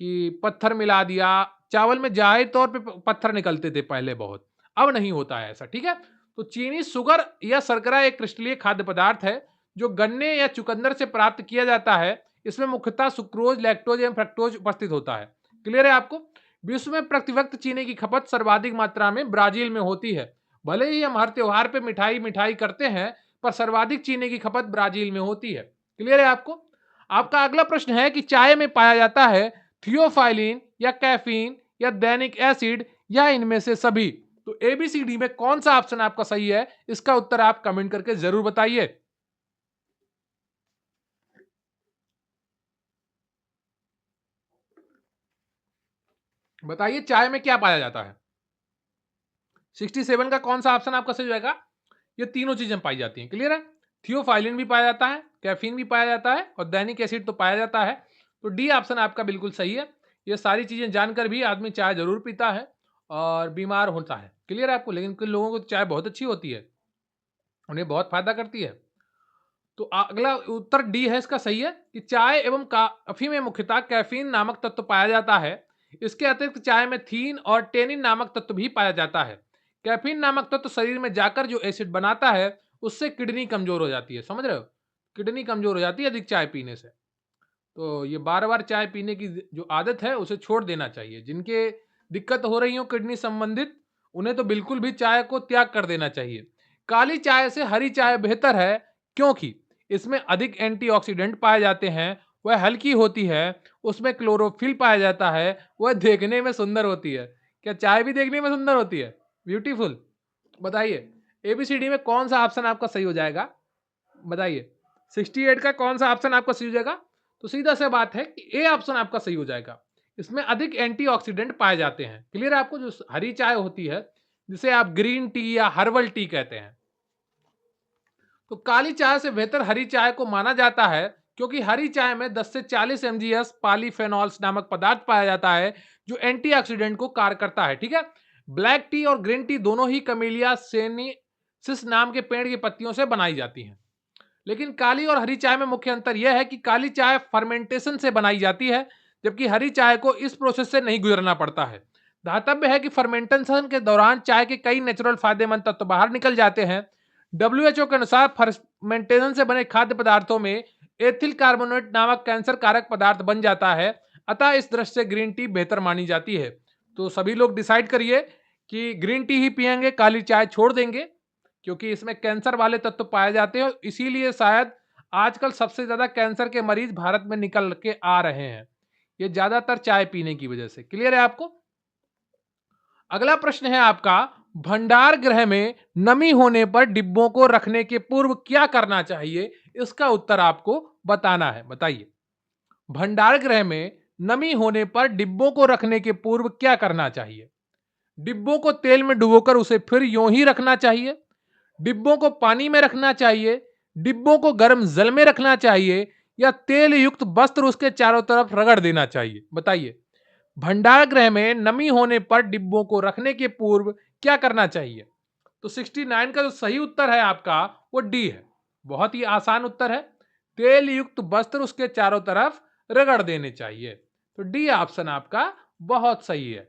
A: कि पत्थर मिला दिया, चावल में ज़ाहिर तौर पे प पत्थर निकलते थे पहले बहुत, अब नहीं होता है ऐसा, ठीक है? तो चीनी, शुगर या शर्करा एक क्रिस्टलीय खाद्य पदार्थ है जो गन्ने या चुकंदर से प्राप्त किया जाता है। इसमें मुख्यतः सुक्रोज, लैक्टोज एवं फ्रक्टोज उपस्थित होता है। क्लियर है आपको? विश्व में प्रति व्यक्ति चीनी की खपत सर्वाधिक मात्रा में ब्राजील में होती है। भले ही हम हर त्योहार पे मिठाई मिठाई करते हैं, पर सर्वाधिक चीनी की खपत ब्राजील में होती है। क्लियर है आपको? आपका अगला प्रश्न है कि चाय में पाया जाता है थियोफाइलिन या कैफीन या दैनिक एसिड या इनमें से सभी। तो एबीसीडी में कौन सा ऑप्शन आपका सही है, इसका उत्तर आप कमेंट करके जरूर बताइए। बताइए चाय में क्या पाया जाता है। 67 का कौन सा ऑप्शन आपका सही रहेगा। ये तीनों चीजें पाई जाती हैं। क्लियर है? थियोफाइलिन भी पाया जाता है, कैफीन भी पाया जाता है और दैनिक एसिड तो पाया जाता है। तो डी ऑप्शन आपका बिल्कुल सही है। ये सारी चीजें जानकर भी आदमी चाय जरूर पीता है और बीमार होता है। क्लियर है आपको? लेकिन कुछ लोगों को चाय बहुत अच्छी होती है, उन्हें बहुत फायदा करती है। तो अगला उत्तर डी है इसका सही है कि चाय एवं कॉफी में मुख्यतः कैफीन नामक तत्व पाया जाता है। इसके अतिरिक्त चाय में थीन और टेनिन नामक तत्व भी पाया जाता है। कैफीन नामक तत्व शरीर में जाकर जो एसिड बनाता है, उससे किडनी कमजोर हो जाती है। समझ रहे हो? किडनी कमजोर हो जाती है अधिक चाय पीने से। तो ये बार बार चाय पीने की जो आदत है उसे छोड़ देना चाहिए। जिनके दिक्कत हो रही हो किडनी संबंधित, उन्हें तो बिल्कुल भी चाय को त्याग कर देना चाहिए। काली चाय से हरी चाय बेहतर है, क्योंकि इसमें अधिक एंटीऑक्सीडेंट पाए जाते हैं, वह हल्की होती है, उसमें क्लोरोफिल पाया जाता है, वह देखने में सुंदर होती है। क्या चाय भी देखने में सुंदर होती है? ब्यूटीफुल। बताइए एबीसीडी में कौन सा ऑप्शन आपका सही हो जाएगा। बताइए 68 का कौन सा ऑप्शन आपका सही हो जाएगा। तो सीधा सा बात है कि ए ऑप्शन आपका सही हो जाएगा। इसमें अधिक एंटीऑक्सीडेंट पाए जाते हैं। क्लियर है आपको? जो हरी चाय होती है, जिसे आप ग्रीन टी या हर्बल टी कहते हैं, तो काली चाय से बेहतर हरी चाय को माना जाता है, क्योंकि हरी चाय में 10 से 40 mgs पॉलीफेनॉल्स नामक पदार्थ पाया जाता है, जो एंटीऑक्सीडेंट को कार्य करता है। ठीक है? ब्लैक टी और ग्रीन टी दोनों ही कमेलिया सेनेसिस नाम के पेड़ की पत्तियों से बनाई जाती हैं। लेकिन काली और हरी चाय में मुख्य अंतर यह है कि काली चाय फर्मेंटेशन से बनाई जाती है, जबकि हरी चाय को इस प्रोसेस से नहीं गुजरना पड़ता है। धातव्य है कि फर्मेंटेशन के दौरान चाय के कई नेचुरल फायदेमंद तत्व बाहर निकल जाते हैं। डब्ल्यूएचओ के अनुसार फर्मेंटेशन से बने खाद्य पदार्थों में एथिल कार्बोनेट नामक कैंसर कारक पदार्थ बन जाता है। अतः इस दृष्टि से ग्रीन टी बेहतर मानी जाती है। तो सभी लोग डिसाइड करिए कि ग्रीन टी ही पियेंगे, काली चाय छोड़ देंगे, क्योंकि इसमें कैंसर वाले तत्व पाए जाते हैं। इसीलिए शायद आजकल सबसे ज्यादा कैंसर के मरीज भारत में निकल के आ रहे हैं, ये ज्यादातर चाय पीने की वजह से। क्लियर है आपको? अगला प्रश्न है आपका, भंडार गृह में नमी होने पर डिब्बों को रखने के पूर्व क्या करना चाहिए? इसका उत्तर आपको बताना है। बताइए, भंडार गृह में नमी होने पर डिब्बों को रखने के पूर्व क्या करना चाहिए? डिब्बों को तेल में डुबोकर उसे फिर यूं ही रखना चाहिए, डिब्बों को पानी में रखना चाहिए, डिब्बों को गर्म जल में रखना चाहिए, या तेल युक्त वस्त्र उसके चारों तरफ रगड़ देना चाहिए? बताइए, भंडार गृह में नमी होने पर डिब्बों को रखने के पूर्व क्या करना चाहिए? तो 69 का जो सही उत्तर है आपका वो डी है। बहुत ही आसान उत्तर है। तेल युक्त वस्त्र उसके चारों तरफ रगड़ देने चाहिए। तो डी ऑप्शन आपका बहुत सही है।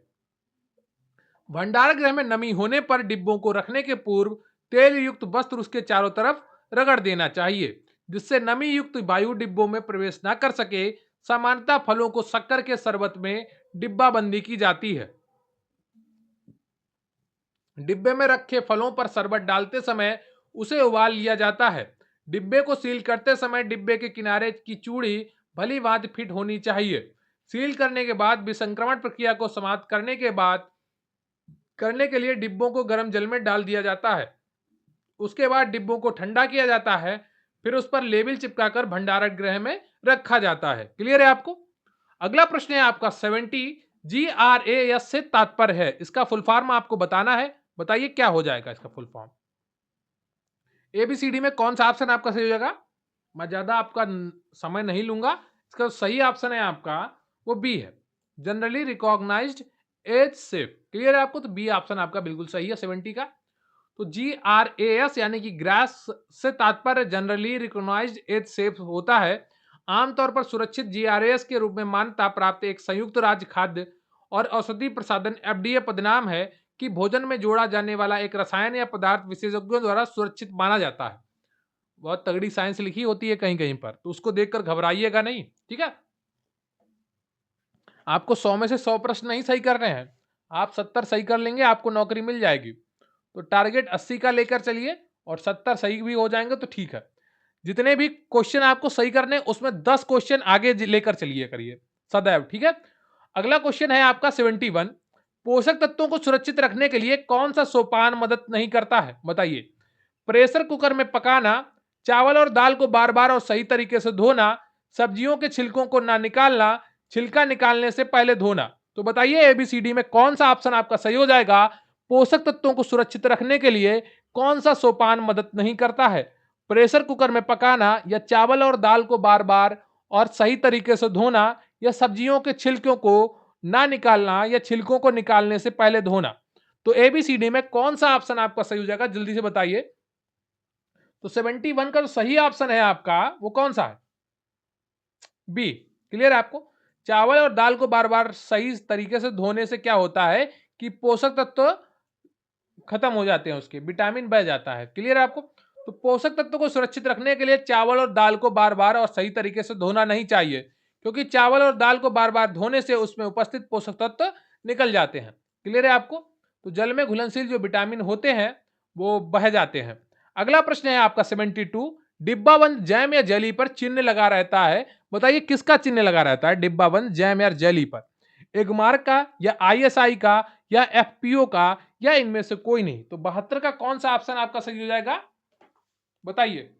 A: भंडार गृह में नमी होने पर डिब्बों को रखने के पूर्व तेल युक्त वस्त्र उसके चारों तरफ रगड़ देना चाहिए, जिससे नमी युक्त वायु डिब्बों में प्रवेश न कर सके। सामान्यतः फलों को शक्कर के शरबत में डिब्बाबंदी की जाती है। डिब्बे में रखे फलों पर शरबत डालते समय उसे उबाल लिया जाता है। डिब्बे को सील करते समय डिब्बे के किनारे की चूड़ी भली भांति फिट होनी चाहिए। सील करने के बाद विसंक्रमण प्रक्रिया को समाप्त करने के लिए डिब्बों को गर्म जल में डाल दिया जाता है। उसके बाद डिब्बों को ठंडा किया जाता है, फिर उस पर लेबल चिपकाकर भंडारण गृह में रखा जाता है। क्लियर है आपको? अगला प्रश्न है आपका 70। GRAS से तात्पर्य है, इसका फुल फॉर्म आपको बताना है। बताइए क्या हो जाएगा इसका फुल फॉर्म? एबीसीडी में कौन सा ऑप्शन आपका सही हो जाएगा? मैं ज्यादा आपका समय नहीं लूंगा। इसका सही ऑप्शन है आपका वो बी है, generally recognised as safe. Clear है आपको? तो बी ऑप्शन आपका बिल्कुल सही है 70 का। तो GRAS यानी कि ग्रास से तात्पर्य जनरली रिकॉग्नाइज्ड एज सेफ होता है। आमतौर पर सुरक्षित GRAS के रूप में मान्यता प्राप्त एक संयुक्त राज्य खाद्य और औषधि प्रसाधन FDA पदनाम है कि भोजन में जोड़ा जाने वाला एक रसायन या पदार्थ विशेषज्ञों द्वारा सुरक्षित माना जाता है। बहुत तगड़ी साइंस लिखी होती है कहीं कहीं पर, तो उसको देखकर घबराइएगा नहीं। ठीक है, आपको 100 में से 100 प्रश्न नहीं सही करने हैं। आप 70 सही कर लेंगे, आपको नौकरी मिल जाएगी। तो टारगेट 80 का लेकर चलिए और 70 सही भी हो जाएंगे तो ठीक है। जितने भी क्वेश्चन आपको सही करने उसमें 10 क्वेश्चन आगे लेकर चलिए करिए सदैव। ठीक है, अगला क्वेश्चन है आपका 71। पोषक तत्वों को सुरक्षित रखने के लिए कौन सा सोपान मदद नहीं करता है? बताइए, प्रेशर कुकर में पकाना, चावल और दाल को बार बार और सही तरीके से धोना, सब्जियों के छिलकों को ना निकालना, छिलका निकालने से पहले धोना। तो बताइए एबीसीडी में कौन सा ऑप्शन आपका सही हो जाएगा? पोषक तत्वों को सुरक्षित रखने के लिए कौन सा सोपान मदद नहीं करता है? प्रेशर कुकर में पकाना, या चावल और दाल को बार बार और सही तरीके से धोना, या सब्जियों के छिलकों को ना निकालना या छिलकों को निकालने से पहले धोना। तो एबीसीडी में कौन सा ऑप्शन आपका सही हो जाएगा? जल्दी से बताइए। तो 71 का जो सही ऑप्शन है आपका वो कौन सा है? बी। क्लियर है आपको? चावल और दाल को बार बार सही तरीके से धोने से क्या होता है कि पोषक तत्व खत्म हो जाते हैं, उसके विटामिन बह जाता है। क्लियर है आपको? तो पोषक तत्व को सुरक्षित रखने के लिए चावल और दाल को बार बार और सही तरीके से धोना नहीं चाहिए, क्योंकि चावल और दाल को बार बार धोने से उसमें उपस्थित पोषक तत्व निकल जाते हैं। क्लियर है आपको? तो जल में घुलनशील जो विटामिन होते हैं वो बह जाते हैं। अगला प्रश्न है आपका 72। डिब्बाबंद जैम या जेली पर चिन्ह लगा रहता है। बताइए किसका चिन्ह लगा रहता है डिब्बाबंद जैम या जेली पर? एगमार्क का, या ISI का, या FPO का, या इनमें से कोई नहीं? तो 72 का कौन सा ऑप्शन आपका सही हो जाएगा? बताइए।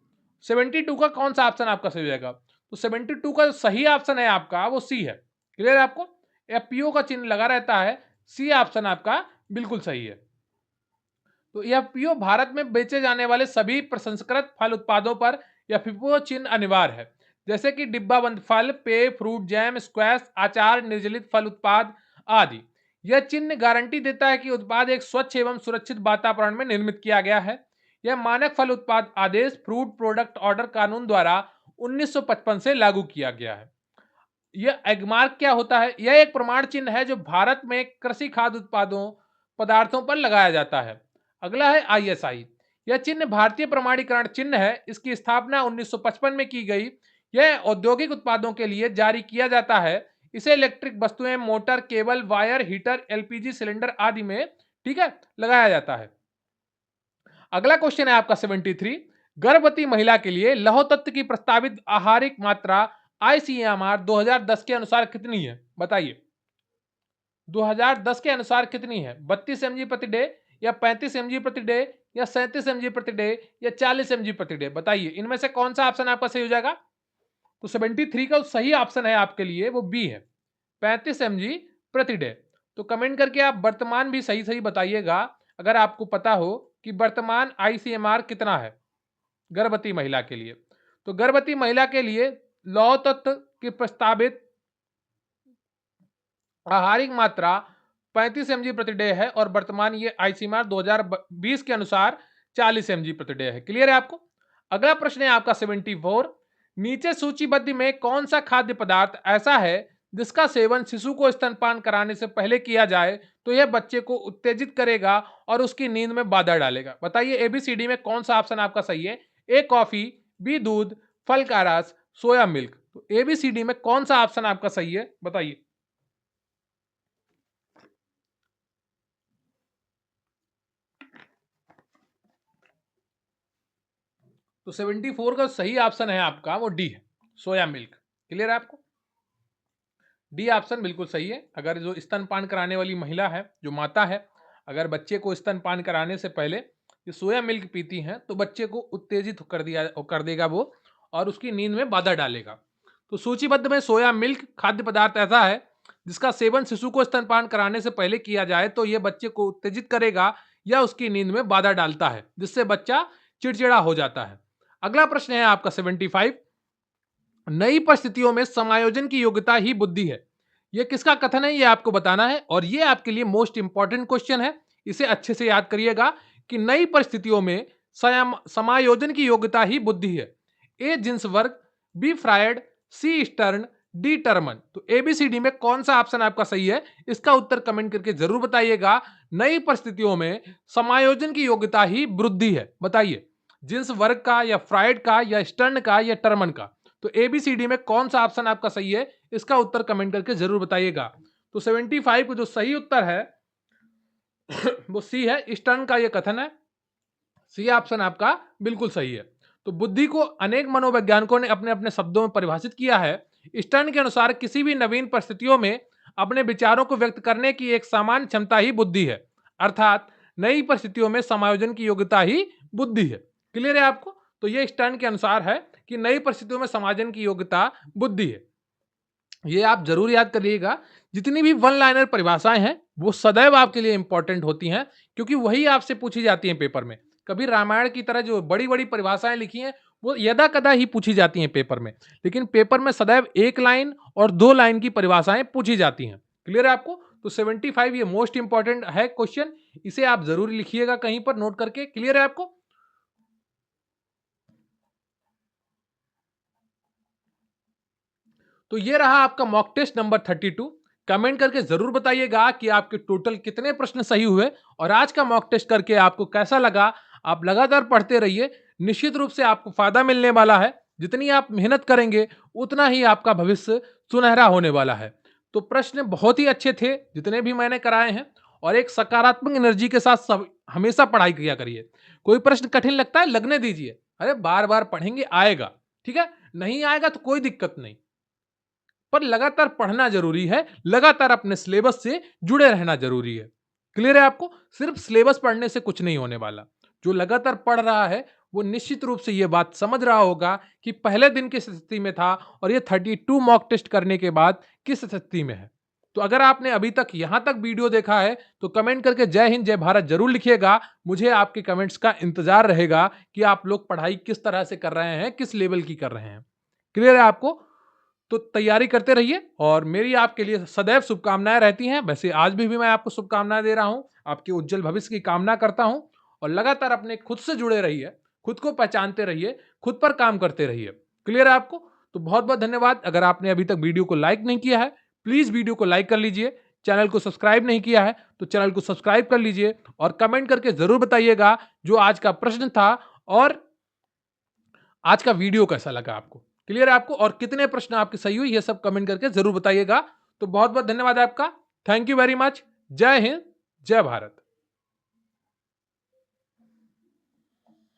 A: 72 का कौन सा ऑप्शन आपका सही हो जाएगा? तो 72 का जो सही ऑप्शन है आपका वो सी है। क्लियर है आपको? FPO का चिन्ह लगा रहता है। सी ऑप्शन आपका बिल्कुल सही है। तो FPO भारत में बेचे जाने वाले सभी प्रसंस्कृत फल उत्पादों पर FPO चिन्ह अनिवार्य है, जैसे कि डिब्बाबंद फल, पेय, फ्रूट जैम, स्क्वैश, अचार, निर्जलित फल उत्पाद आदि। यह चिन्ह गारंटी देता है कि उत्पाद एक स्वच्छ एवं सुरक्षित वातावरण में निर्मित किया गया है। यह मानक फल उत्पाद आदेश फ्रूट प्रोडक्ट ऑर्डर कानून द्वारा 1955 से लागू किया गया है। यह एगमार्क क्या होता है? यह एक प्रमाण चिन्ह है जो भारत में कृषि खाद्य उत्पादों पदार्थों पर लगाया जाता है। अगला है ISI। यह चिन्ह भारतीय प्रमाणीकरण चिन्ह है। इसकी स्थापना 1955 में की गई। यह औद्योगिक उत्पादों के लिए जारी किया जाता है। इसे इलेक्ट्रिक वस्तुएं, motor, cable, wire, heater, LPG cylinder आदि में, ठीक है, लगाया जाता है। अगला क्वेश्चन है आपका 73। गर्भवती महिला के लिए लौह तत्व की प्रस्तावित आहारिक मात्रा ICMR 2010 के अनुसार कितनी है? बताइए। 2010 के अनुसार कितनी है? 32 mg प्रति डे, या 35 mg प्रति डे या 37 mg प्रति डे या 40 mg प्रति डे? बताइए इनमें से कौन सा ऑप्शन आपका सही हो जाएगा? तो 73 का सही ऑप्शन है आपके लिए वो बी है, 35 mg प्रति डे। तो कमेंट करके आप वर्तमान भी सही सही बताइएगा अगर आपको पता हो कि वर्तमान आईसीएमआर कितना है गर्भवती महिला के लिए। तो गर्भवती महिला के लिए लौह तत्व की प्रस्तावित आहारिक मात्रा 35 mg प्रति डे है और वर्तमान ये आईसीएमआर 2020 के अनुसार 40 mg प्रति डे है। क्लियर है आपको? अगला प्रश्न है आपका 74। नीचे सूचीबद्ध में कौन सा खाद्य पदार्थ ऐसा है जिसका सेवन शिशु को स्तनपान कराने से पहले किया जाए तो यह बच्चे को उत्तेजित करेगा और उसकी नींद में बाधा डालेगा? बताइए एबीसीडी में कौन सा ऑप्शन आपका सही है? ए कॉफी, बी दूध, फल का रस, सोया मिल्क। तो एबीसीडी में कौन सा ऑप्शन आपका सही है बताइए। तो 74 का सही ऑप्शन है आपका वो डी है, सोया मिल्क। क्लियर है आपको? डी ऑप्शन बिल्कुल सही है। अगर जो स्तनपान कराने वाली महिला है, जो माता है, अगर बच्चे को स्तनपान कराने से पहले ये सोया मिल्क पीती हैं तो बच्चे को उत्तेजित कर देगा वो और उसकी नींद में बाधा डालेगा। तो सूचीबद्ध में सोया मिल्क खाद्य पदार्थ ऐसा है जिसका सेवन शिशु को स्तनपान कराने से पहले किया जाए तो यह बच्चे को उत्तेजित करेगा या उसकी नींद में बाधा डालता है जिससे बच्चा चिड़चिड़ा हो जाता है। अगला प्रश्न है आपका 75। नई परिस्थितियों में समायोजन की योग्यता ही बुद्धि है। यह किसका कथन है ये आपको बताना है और ये आपके लिए मोस्ट इंपॉर्टेंट क्वेश्चन है। इसे अच्छे से याद करिएगा कि नई परिस्थितियों में समायोजन की योग्यता ही बुद्धि है। ए जिन्स वर्ग, बी फ्रायड, सी स्टर्न, डी टर्मन। तो एबीसीडी में कौन सा ऑप्शन आपका सही है इसका उत्तर कमेंट करके जरूर बताइएगा। नई परिस्थितियों में समायोजन की योग्यता ही बुद्धि है। बताइए जिन्स वर्ग का या फ्रायड का या स्टर्न का या टर्मन का। तो एबीसीडी में कौन सा ऑप्शन आपका सही है इसका उत्तर कमेंट करके जरूर बताइएगा। तो 75 को जो सही उत्तर है वो सी है, स्टर्न का यह कथन है। सी ऑप्शन आपका बिल्कुल सही है। तो बुद्धि को अनेक मनोवैज्ञानिकों ने अपने अपने शब्दों में परिभाषित किया है। स्टर्न के अनुसार किसी भी नवीन परिस्थितियों में अपने विचारों को व्यक्त करने की एक सामान्य क्षमता ही बुद्धि है, अर्थात नई परिस्थितियों में समायोजन की योग्यता ही बुद्धि है। क्लियर है आपको? तो ये स्टर्न के अनुसार है कि नई परिस्थितियों में समायोजन की योग्यता बुद्धि है। ये आप जरूर याद करिएगा। जितनी भी वन लाइनर परिभाषाएं हैं वो सदैव आपके लिए इंपॉर्टेंट होती हैं क्योंकि वही आपसे पूछी जाती हैं पेपर में। कभी रामायण की तरह जो बड़ी बड़ी परिभाषाएं लिखी हैं वो यदा कदा ही पूछी जाती हैं पेपर में, लेकिन पेपर में सदैव एक लाइन और दो लाइन की परिभाषाएं पूछी जाती हैं। क्लियर है आपको? तो 75 ये मोस्ट इंपॉर्टेंट है क्वेश्चन, इसे आप जरूर लिखिएगा कहीं पर नोट करके। क्लियर है आपको? तो ये रहा आपका मॉक टेस्ट नंबर 32। कमेंट करके जरूर बताइएगा कि आपके टोटल कितने प्रश्न सही हुए और आज का मॉक टेस्ट करके आपको कैसा लगा। आप लगातार पढ़ते रहिए, निश्चित रूप से आपको फायदा मिलने वाला है। जितनी आप मेहनत करेंगे उतना ही आपका भविष्य सुनहरा होने वाला है। तो प्रश्न बहुत ही अच्छे थे जितने भी मैंने कराए हैं और एक सकारात्मक एनर्जी के साथ सब हमेशा पढ़ाई किया करिए। कोई प्रश्न कठिन लगता है लगने दीजिए, अरे बार बार पढ़ेंगे आएगा, ठीक है? नहीं आएगा तो कोई दिक्कत नहीं, पर लगातार पढ़ना जरूरी है, लगातार अपने सिलेबस से जुड़े रहना जरूरी है। क्लियर है आपको? सिर्फ सिलेबस पढ़ने से कुछ नहीं होने वाला। जो लगातार पढ़ रहा है वो निश्चित रूप से ये बात समझ रहा होगा कि पहले दिन किस स्थिति में था और ये 32 मॉक टेस्ट करने के बाद किस स्थिति में है। तो अगर आपने अभी तक यहां तक वीडियो देखा है तो कमेंट करके जय हिंद जय भारत जरूर लिखिएगा। मुझे आपके कमेंट्स का इंतजार रहेगा कि आप लोग पढ़ाई किस तरह से कर रहे हैं, किस लेवल की कर रहे हैं। क्लियर है आपको? तो तैयारी करते रहिए और मेरी आपके लिए सदैव शुभकामनाएं रहती हैं। वैसे आज भी मैं आपको शुभकामनाएं दे रहा हूं, आपके उज्जवल भविष्य की कामना करता हूं और लगातार अपने खुद से जुड़े रहिए, खुद को पहचानते रहिए, खुद पर काम करते रहिए। क्लियर है आपको? तो बहुत बहुत धन्यवाद। अगर आपने अभी तक वीडियो को लाइक नहीं किया है प्लीज वीडियो को लाइक कर लीजिए, चैनल को सब्सक्राइब नहीं किया है तो चैनल को सब्सक्राइब कर लीजिए और कमेंट करके जरूर बताइएगा जो आज का प्रश्न था और आज का वीडियो कैसा लगा आपको। क्लियर है आपको? और कितने प्रश्न आपके सही हुए ये सब कमेंट करके जरूर बताइएगा। तो बहुत बहुत धन्यवाद आपका। Thank you very much. जय हिंद, जय भारत।